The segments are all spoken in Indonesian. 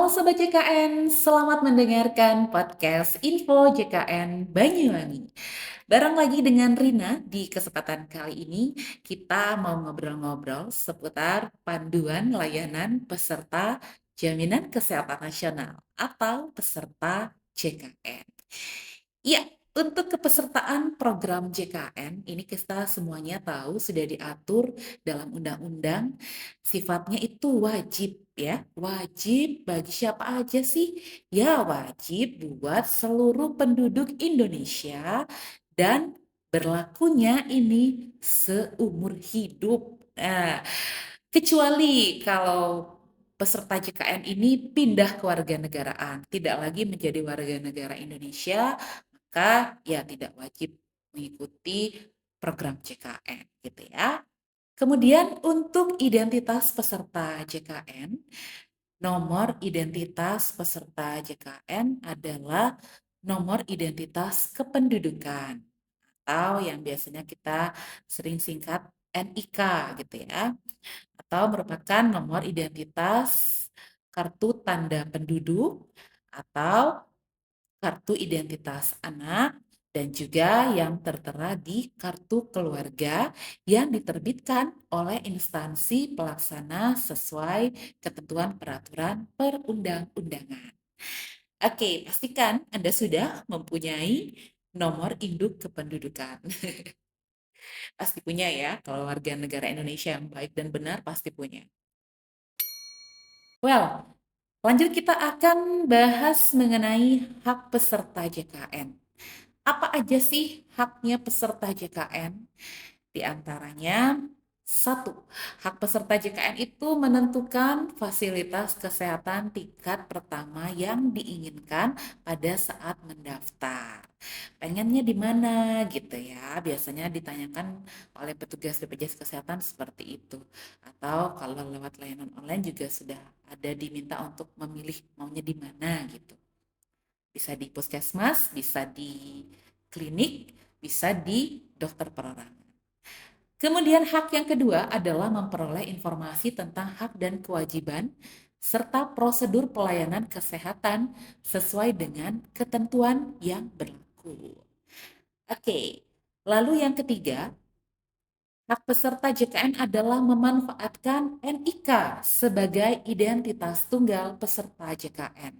Halo Sobat JKN, selamat mendengarkan podcast Info JKN Banyuwangi. Bareng lagi dengan Rina, di kesempatan kali ini kita mau ngobrol-ngobrol seputar panduan layanan peserta Jaminan Kesehatan Nasional atau peserta JKN. Ya, untuk kepesertaan program JKN ini kita semuanya tahu sudah diatur dalam undang-undang, sifatnya itu wajib ya. Wajib bagi siapa aja sih? Ya wajib buat seluruh penduduk Indonesia dan berlakunya ini seumur hidup. Nah, kecuali kalau peserta JKN ini pindah kewarganegaraan, tidak lagi menjadi warga negara Indonesia, maka ya tidak wajib mengikuti program JKN gitu ya. Kemudian untuk identitas peserta JKN, nomor identitas peserta JKN adalah nomor identitas kependudukan atau yang biasanya kita sering singkat NIK gitu ya, atau merupakan nomor identitas kartu tanda penduduk atau kartu identitas anak, dan juga yang tertera di kartu keluarga yang diterbitkan oleh instansi pelaksana sesuai ketentuan peraturan perundang-undangan. Oke, pastikan Anda sudah mempunyai nomor induk kependudukan. Pasti punya ya, kalau warga negara Indonesia yang baik dan benar pasti punya. Well, lanjut kita akan bahas mengenai hak peserta JKN. Apa aja sih haknya peserta JKN? Di antaranya, satu, hak peserta JKN itu menentukan fasilitas kesehatan tingkat pertama yang diinginkan pada saat mendaftar. Pengennya di mana gitu ya, biasanya ditanyakan oleh petugas BPJS Kesehatan seperti itu. Atau kalau lewat layanan online juga sudah ada diminta untuk memilih maunya di mana gitu. Bisa di puskesmas, bisa di klinik, bisa di dokter perorangan. Kemudian hak yang kedua adalah memperoleh informasi tentang hak dan kewajiban serta prosedur pelayanan kesehatan sesuai dengan ketentuan yang berlaku. Oke, lalu yang ketiga, hak peserta JKN adalah memanfaatkan NIK sebagai identitas tunggal peserta JKN.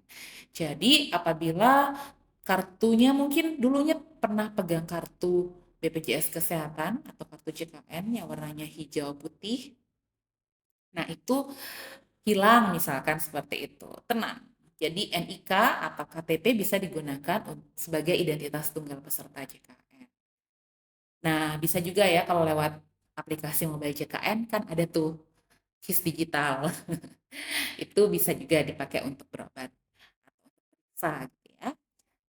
Jadi apabila kartunya mungkin dulunya pernah pegang kartu BPJS Kesehatan atau kartu JKN yang warnanya hijau putih, nah itu hilang misalkan seperti itu. Tenang. Jadi NIK atau KTP bisa digunakan sebagai identitas tunggal peserta JKN. Nah, bisa juga ya kalau lewat aplikasi mobile JKN kan ada tuh KIS digital. Itu bisa juga dipakai untuk berobat atau untuk periksa gitu ya.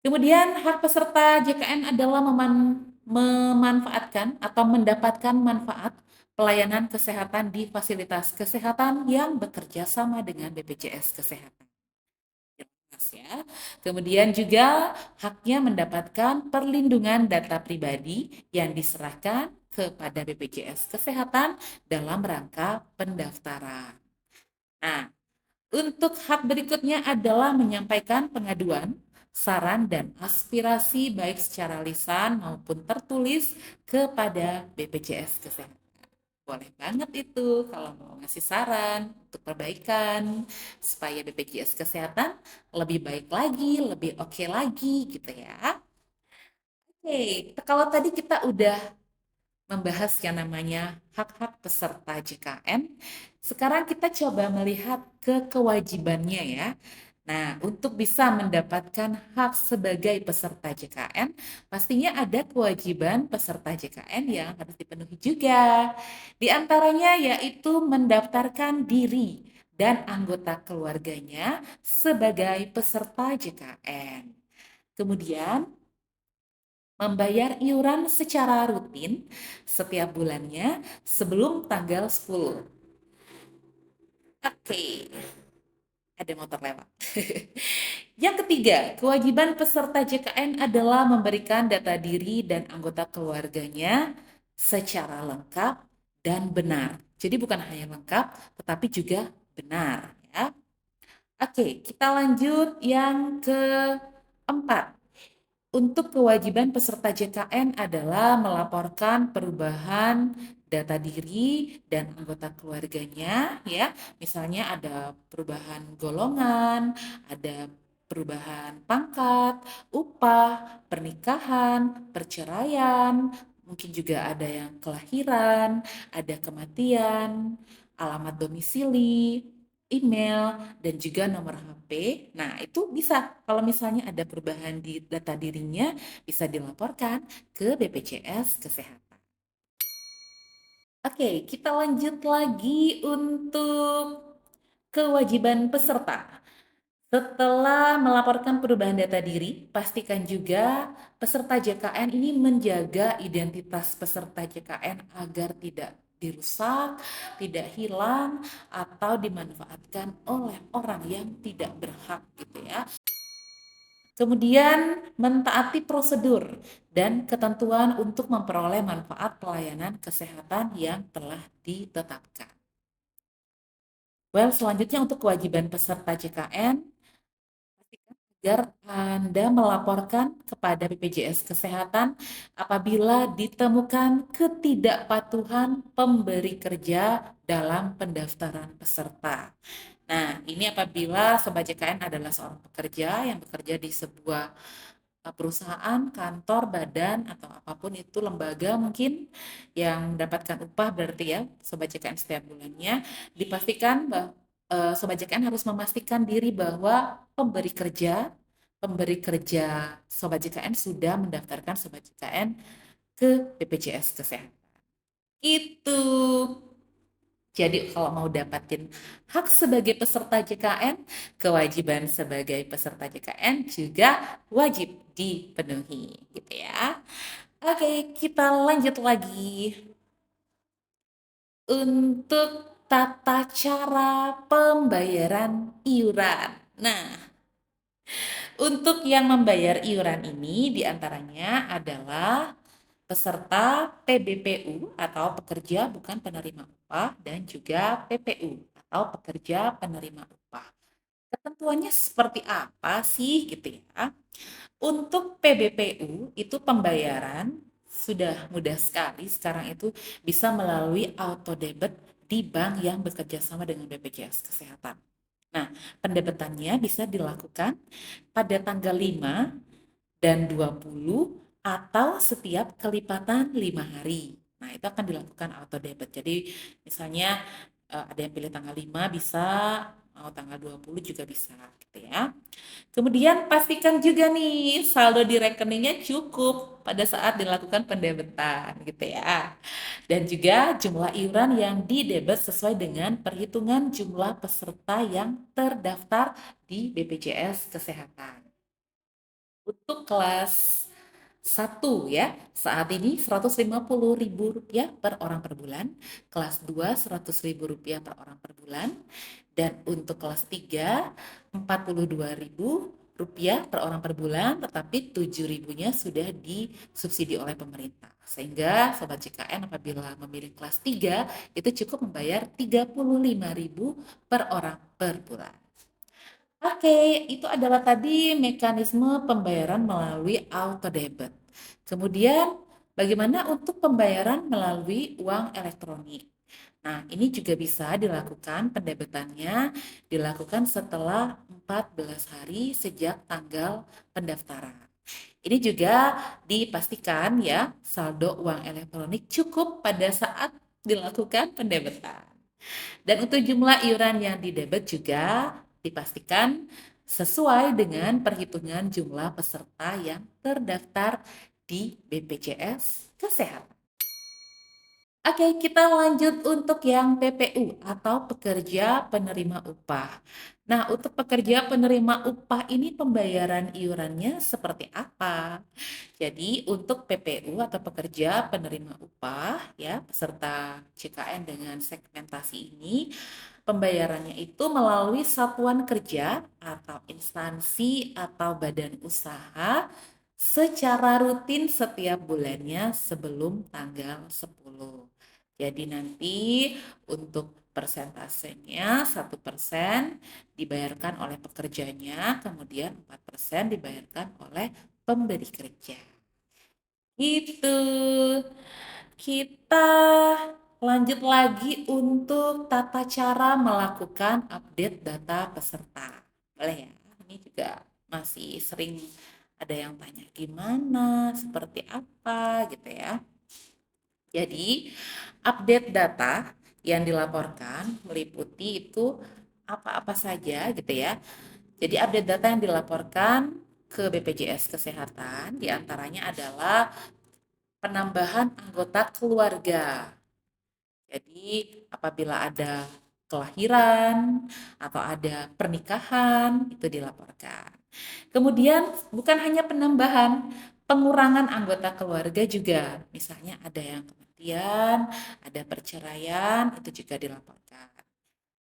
Kemudian hak peserta JKN adalah memanfaatkan atau mendapatkan manfaat pelayanan kesehatan di fasilitas kesehatan yang bekerja sama dengan BPJS Kesehatan. Jelas ya. Kemudian juga haknya mendapatkan perlindungan data pribadi yang diserahkan kepada BPJS Kesehatan dalam rangka pendaftaran. Nah, untuk hak berikutnya adalah menyampaikan pengaduan, saran, dan aspirasi baik secara lisan maupun tertulis kepada BPJS Kesehatan. Boleh banget itu kalau mau ngasih saran untuk perbaikan supaya BPJS Kesehatan lebih baik lagi, lebih oke lagi gitu ya. Oke, kalau tadi kita udah membahas yang namanya hak-hak peserta JKN. Sekarang kita coba melihat ke kewajibannya ya. Nah, untuk bisa mendapatkan hak sebagai peserta JKN, pastinya ada kewajiban peserta JKN yang harus dipenuhi juga. Di antaranya yaitu mendaftarkan diri dan anggota keluarganya sebagai peserta JKN. Kemudian membayar iuran secara rutin setiap bulannya sebelum tanggal 10. Oke, ada motor lewat. Yang ketiga, kewajiban peserta JKN adalah memberikan data diri dan anggota keluarganya secara lengkap dan benar. Jadi bukan hanya lengkap, tetapi juga benar. Ya. Oke, kita lanjut yang keempat. Untuk kewajiban peserta JKN adalah melaporkan perubahan data diri dan anggota keluarganya ya. Misalnya ada perubahan golongan, ada perubahan pangkat, upah, pernikahan, perceraian, mungkin juga ada yang kelahiran, ada kematian, alamat domisili, email, dan juga nomor HP. Nah, itu bisa kalau misalnya ada perubahan di data dirinya, bisa dilaporkan ke BPJS Kesehatan. Oke, kita lanjut lagi untuk kewajiban peserta. Setelah melaporkan perubahan data diri, pastikan juga peserta JKN ini menjaga identitas peserta JKN agar tidak dirusak, tidak hilang, atau dimanfaatkan oleh orang yang tidak berhak gitu ya. Kemudian mentaati prosedur dan ketentuan untuk memperoleh manfaat pelayanan kesehatan yang telah ditetapkan. Well, selanjutnya untuk kewajiban peserta JKN, pastikan agar Anda melaporkan kepada BPJS Kesehatan apabila ditemukan ketidakpatuhan pemberi kerja dalam pendaftaran peserta. Nah, ini apabila Sobat JKN adalah seorang pekerja yang bekerja di sebuah perusahaan, kantor, badan, atau apapun itu lembaga mungkin yang mendapatkan upah berarti ya Sobat JKN setiap bulannya, dipastikan bahwa Sobat JKN harus memastikan diri bahwa pemberi kerja Sobat JKN sudah mendaftarkan Sobat JKN ke BPJS Kesehatan. Itu. Jadi kalau mau dapatin hak sebagai peserta JKN, kewajiban sebagai peserta JKN juga wajib dipenuhi gitu ya. Oke, kita lanjut lagi untuk tata cara pembayaran iuran. Nah, untuk yang membayar iuran ini diantaranya adalah peserta PBPU atau pekerja bukan penerima upah dan juga PPU atau pekerja penerima upah. Ketentuannya seperti apa sih gitu ya? Untuk PBPU itu pembayaran sudah mudah sekali sekarang itu bisa melalui auto debit di bank yang bekerja sama dengan BPJS Kesehatan. Nah, pendebetannya bisa dilakukan pada tanggal 5 dan 20 atau setiap kelipatan 5 hari. Nah, itu akan dilakukan auto debit. Jadi, misalnya ada yang pilih tanggal 5 bisa, mau tanggal 20 juga bisa gitu ya. Kemudian pastikan juga nih saldo di rekeningnya cukup pada saat dilakukan pendebetan gitu ya. Dan juga jumlah iuran yang didebet sesuai dengan perhitungan jumlah peserta yang terdaftar di BPJS Kesehatan. Untuk kelas 1 ya, saat ini Rp150.000 per orang per bulan, kelas 2 Rp100.000 per orang per bulan, dan untuk kelas 3 Rp42.000 per orang per bulan, tetapi 7.000-nya sudah disubsidi oleh pemerintah. Sehingga Sobat JKN apabila memilih kelas 3 itu cukup membayar Rp35.000 per orang per bulan. Oke, itu adalah tadi mekanisme pembayaran melalui auto debit. Kemudian, bagaimana untuk pembayaran melalui uang elektronik? Nah, ini juga bisa dilakukan pendebetannya dilakukan setelah 14 hari sejak tanggal pendaftaran. Ini juga dipastikan ya, saldo uang elektronik cukup pada saat dilakukan pendebetan. Dan untuk jumlah iuran yang didebet juga dipastikan sesuai dengan perhitungan jumlah peserta yang terdaftar di BPJS Kesehatan. Oke, kita lanjut untuk yang PPU atau pekerja penerima upah. Nah, untuk pekerja penerima upah ini pembayaran iurannya seperti apa? Jadi, untuk PPU atau pekerja penerima upah ya, peserta CKN dengan segmentasi ini, pembayarannya itu melalui satuan kerja atau instansi atau badan usaha secara rutin setiap bulannya sebelum tanggal 10. Jadi nanti untuk Persentasenya 1% dibayarkan oleh pekerjanya, kemudian 4% dibayarkan oleh pemberi kerja. Gitu. Kita lanjut lagi untuk tata cara melakukan update data peserta. Boleh ya? Ini juga masih sering ada yang tanya gimana, seperti apa gitu ya. Jadi, update data yang dilaporkan meliputi itu apa-apa saja gitu ya. Jadi, update data yang dilaporkan ke BPJS Kesehatan diantaranya adalah penambahan anggota keluarga. Jadi, apabila ada kelahiran atau ada pernikahan, itu dilaporkan. Kemudian, bukan hanya penambahan, pengurangan anggota keluarga juga. Misalnya ada yang kematian, ada perceraian, itu juga dilaporkan.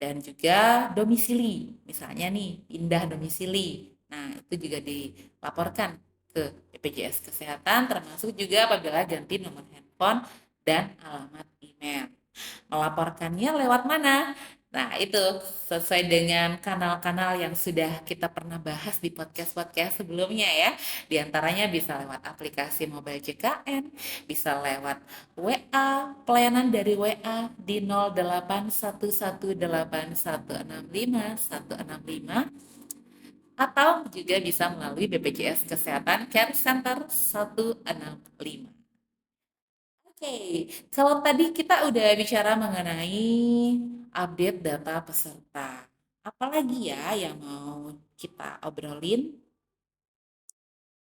Dan juga domisili, misalnya nih, pindah domisili. Nah, itu juga dilaporkan ke BPJS Kesehatan, termasuk juga apabila ganti nomor handphone dan alamat email. Melaporkannya lewat mana? Nah, itu sesuai dengan kanal-kanal yang sudah kita pernah bahas di podcast-podcast sebelumnya ya. Di antaranya bisa lewat aplikasi mobile JKN, bisa lewat WA, pelayanan dari WA di 08118165 atau juga bisa melalui BPJS Kesehatan Care Center 165. Oke, kalau tadi kita udah bicara mengenai update data peserta. Apalagi ya yang mau kita obrolin?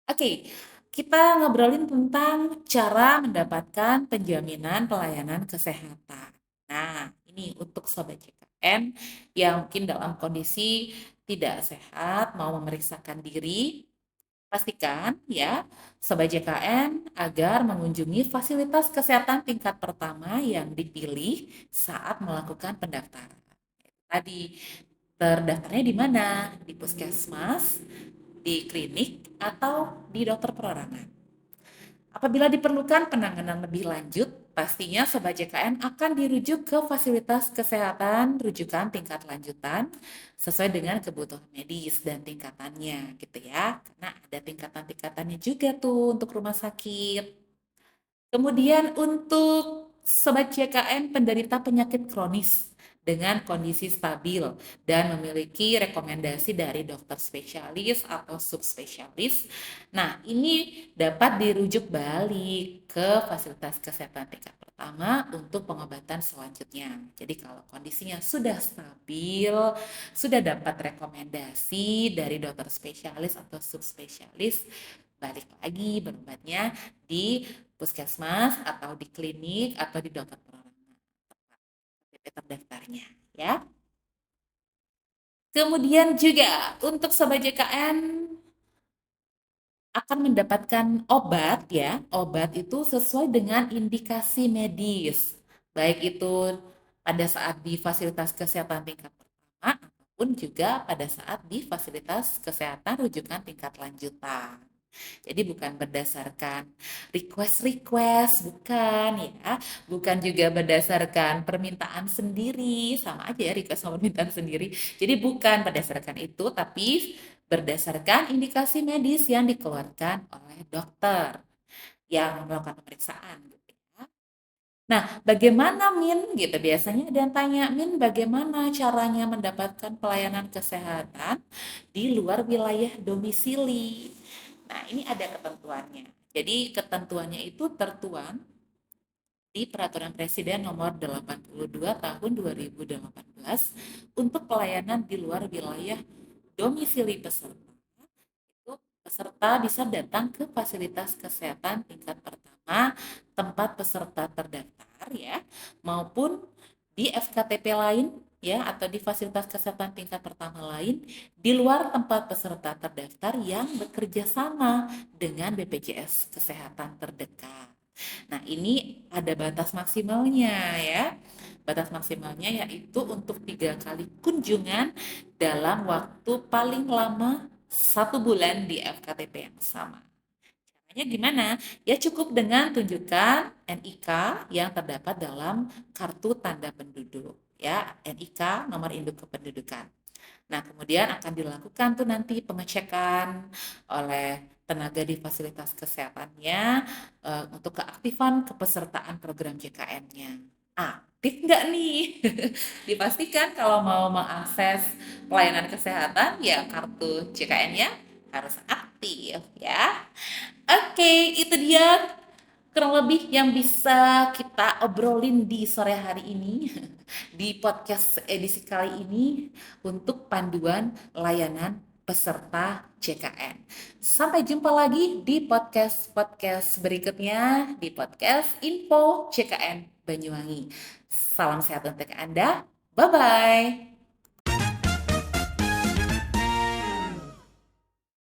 Oke, kita ngobrolin tentang cara mendapatkan penjaminan pelayanan kesehatan. Nah, ini untuk Sobat JKN yang mungkin dalam kondisi tidak sehat, mau memeriksakan diri, pastikan ya, Sobat JKN agar mengunjungi fasilitas kesehatan tingkat pertama yang dipilih saat melakukan pendaftaran. Tadi, terdaftarnya di mana? Di puskesmas, di klinik, atau di dokter perorangan. Apabila diperlukan penanganan lebih lanjut, pastinya Sobat JKN akan dirujuk ke fasilitas kesehatan rujukan tingkat lanjutan sesuai dengan kebutuhan medis dan tingkatannya gitu ya. Karena ada tingkatan-tingkatannya juga tuh untuk rumah sakit. Kemudian untuk Sobat JKN penderita penyakit kronis dengan kondisi stabil dan memiliki rekomendasi dari dokter spesialis atau subspesialis. Nah, ini dapat dirujuk balik ke fasilitas kesehatan tingkat pertama untuk pengobatan selanjutnya. Jadi kalau kondisinya sudah stabil, sudah dapat rekomendasi dari dokter spesialis atau subspesialis, balik lagi berobatnya di puskesmas atau di klinik atau di dokter perorangan terdaftarnya ya. Kemudian juga untuk Sobat JKN akan mendapatkan obat ya. Obat itu sesuai dengan indikasi medis. Baik itu pada saat di fasilitas kesehatan tingkat pertama ataupun juga pada saat di fasilitas kesehatan rujukan tingkat lanjutan. Jadi bukan berdasarkan request-request, bukan ya. Bukan juga berdasarkan permintaan sendiri, sama aja ya request sama permintaan sendiri. Jadi bukan berdasarkan itu, tapi berdasarkan indikasi medis yang dikeluarkan oleh dokter yang melakukan pemeriksaan gitu ya. Nah, bagaimana Min? Gitu biasanya ada yang tanya, Min, bagaimana caranya mendapatkan pelayanan kesehatan di luar wilayah domisili? Nah, ini ada ketentuannya. Jadi ketentuannya itu tertuang di Peraturan Presiden Nomor 82 Tahun 2018 untuk pelayanan di luar wilayah domisili peserta. Itu peserta bisa datang ke fasilitas kesehatan tingkat pertama tempat peserta terdaftar ya, maupun di FKTP lain ya atau di fasilitas kesehatan tingkat pertama lain di luar tempat peserta terdaftar yang bekerja sama dengan BPJS Kesehatan terdekat. Nah, ini ada batas maksimalnya ya. Batas maksimalnya yaitu untuk 3 kali kunjungan dalam waktu paling lama 1 bulan di FKTP yang sama. Caranya gimana? Ya cukup dengan tunjukkan NIK yang terdapat dalam kartu tanda penduduk. ya, NIK, nomor induk kependudukan. Nah, kemudian akan dilakukan tuh nanti pengecekan oleh tenaga di fasilitas kesehatannya untuk keaktifan kepesertaan program JKN-nya. Aktif nggak nih? Dipastikan kalau mau mengakses pelayanan kesehatan, ya kartu JKN-nya harus aktif ya. Oke, itu dia kurang lebih yang bisa kita obrolin di sore hari ini di podcast edisi kali ini untuk panduan layanan peserta JKN. Sampai jumpa lagi di podcast-podcast berikutnya di podcast Info JKN Banyuwangi. Salam sehat untuk Anda. Bye-bye.